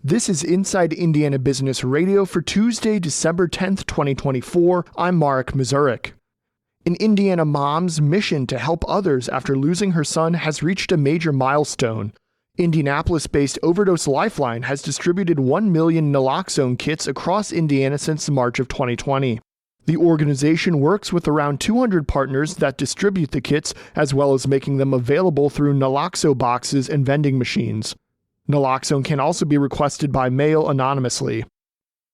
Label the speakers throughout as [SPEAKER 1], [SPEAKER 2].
[SPEAKER 1] This is Inside Indiana Business Radio for Tuesday, December 10th, 2024. I'm Marek Mazurek. An Indiana mom's mission to help others after losing her son has reached a major milestone. Indianapolis-based Overdose Lifeline has distributed 1 million naloxone kits across Indiana since March of 2020. The organization works with around 200 partners that distribute the kits, as well as making them available through naloxone boxes and vending machines. Naloxone can also be requested by mail anonymously.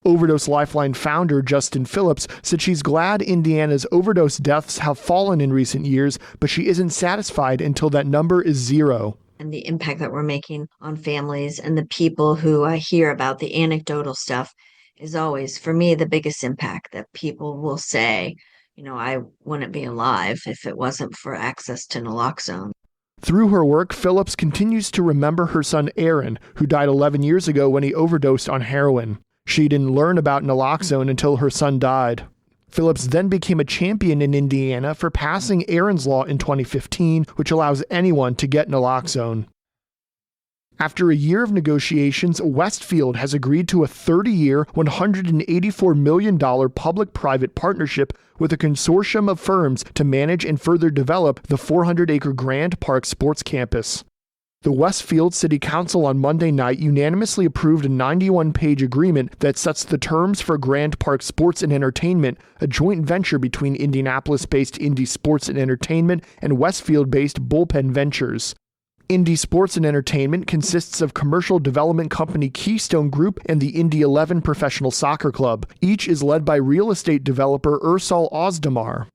[SPEAKER 1] Overdose Lifeline founder Justin Phillips said she's glad Indiana's overdose deaths have fallen in recent years, but she isn't satisfied until that number is zero.
[SPEAKER 2] And the impact that we're making on families and the people who hear about the anecdotal stuff is always, for me, the biggest impact, that people will say, I wouldn't be alive if it wasn't for access to naloxone.
[SPEAKER 1] Through her work, Phillips continues to remember her son Aaron, who died 11 years ago when he overdosed on heroin. She didn't learn about naloxone until her son died. Phillips then became a champion in Indiana for passing Aaron's Law in 2015, which allows anyone to get naloxone. After a year of negotiations, Westfield has agreed to a 30-year, $184 million public-private partnership with a consortium of firms to manage and further develop the 400-acre Grand Park Sports Campus. The Westfield City Council on Monday night unanimously approved a 91-page agreement that sets the terms for Grand Park Sports and Entertainment, a joint venture between Indianapolis-based Indy Sports and Entertainment and Westfield-based Bullpen Ventures. Indy Sports and Entertainment consists of commercial development company Keystone Group and the Indy 11 Professional Soccer Club. Each is led by real estate developer Ursal Ozdemir.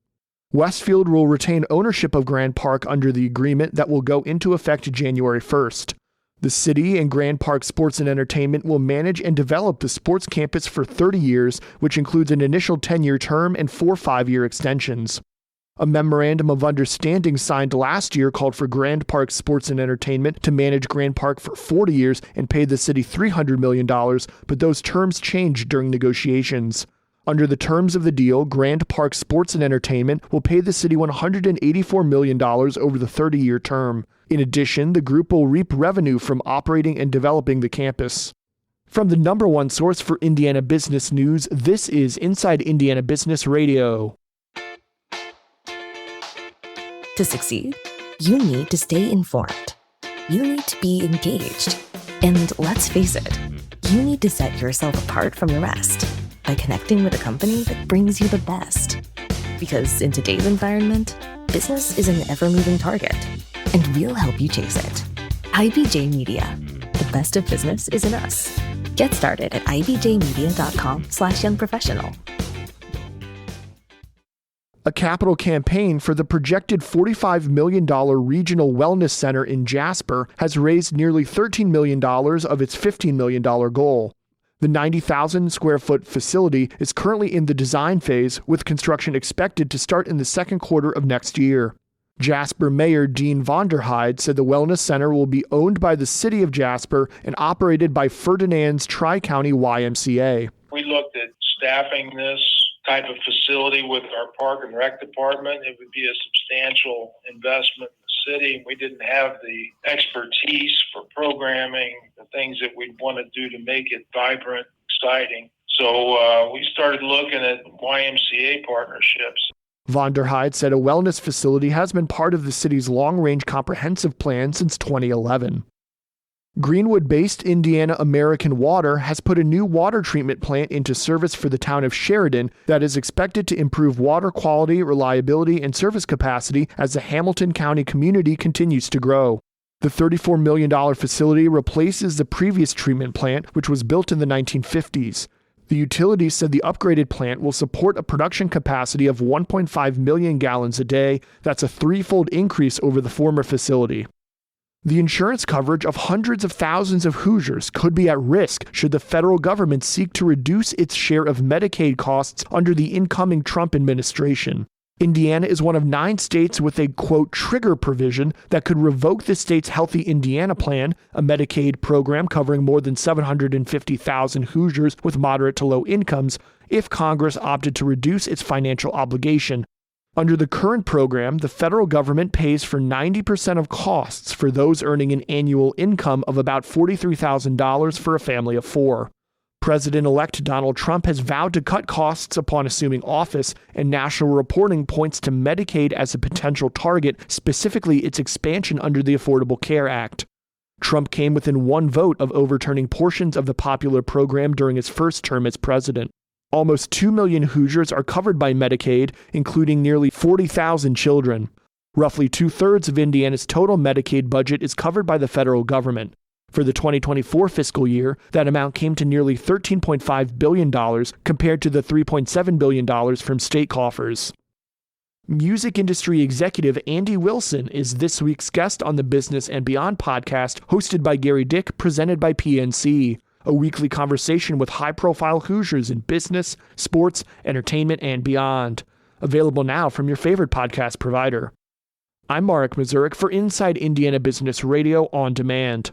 [SPEAKER 1] Westfield will retain ownership of Grand Park under the agreement that will go into effect January 1st. The city and Grand Park Sports and Entertainment will manage and develop the sports campus for 30 years, which includes an initial 10-year term and 4 5-year extensions. A memorandum of understanding signed last year called for Grand Park Sports and Entertainment to manage Grand Park for 40 years and pay the city $300 million, but those terms changed during negotiations. Under the terms of the deal, Grand Park Sports and Entertainment will pay the city $184 million over the 30-year term. In addition, the group will reap revenue from operating and developing the campus. From the number one source for Indiana business news, this is Inside Indiana Business Radio.
[SPEAKER 3] To succeed, you need to stay informed. You need to be engaged. And let's face it, you need to set yourself apart from the rest by connecting with a company that brings you the best. Because in today's environment, business is an ever-moving target, and we'll help you chase it. IBJ Media. The best of business is in us. Get started at ibjmedia.com/youngprofessional.
[SPEAKER 1] A capital campaign for the projected $45 million regional wellness center in Jasper has raised nearly $13 million of its $15 million goal. The 90,000 square foot facility is currently in the design phase, with construction expected to start in the second quarter of next year. Jasper Mayor Dean Vonderheide said the wellness center will be owned by the city of Jasper and operated by Ferdinand's Tri-County YMCA.
[SPEAKER 4] We looked at staffing this type of facility with our Park and Rec department. It would be a substantial investment in the city. We didn't have the expertise for programming, the things that we'd want to do to make it vibrant, exciting. So we started looking at YMCA partnerships.
[SPEAKER 1] Vonderheide said a wellness facility has been part of the city's long-range comprehensive plan since 2011. Greenwood-based Indiana American Water has put a new water treatment plant into service for the town of Sheridan that is expected to improve water quality, reliability, and service capacity as the Hamilton County community continues to grow. The $34 million facility replaces the previous treatment plant, which was built in the 1950s. The utility said the upgraded plant will support a production capacity of 1.5 million gallons a day. That's a threefold increase over the former facility. The insurance coverage of hundreds of thousands of Hoosiers could be at risk should the federal government seek to reduce its share of Medicaid costs under the incoming Trump administration. Indiana is one of 9 states with a, quote, trigger provision that could revoke the state's Healthy Indiana Plan, a Medicaid program covering more than 750,000 Hoosiers with moderate to low incomes, if Congress opted to reduce its financial obligation. Under the current program, the federal government pays for 90% of costs for those earning an annual income of about $43,000 for a family of 4. President-elect Donald Trump has vowed to cut costs upon assuming office, and national reporting points to Medicaid as a potential target, specifically its expansion under the Affordable Care Act. Trump came within one vote of overturning portions of the popular program during his first term as president. Almost 2 million Hoosiers are covered by Medicaid, including nearly 40,000 children. Roughly 2/3 of Indiana's total Medicaid budget is covered by the federal government. For the 2024 fiscal year, that amount came to nearly $13.5 billion compared to the $3.7 billion from state coffers. Music industry executive Andy Wilson is this week's guest on the Business and Beyond podcast, hosted by Gary Dick, presented by PNC, a weekly conversation with high-profile Hoosiers in business, sports, entertainment, and beyond. Available now from your favorite podcast provider. I'm Marek Mazurek for Inside Indiana Business Radio On Demand.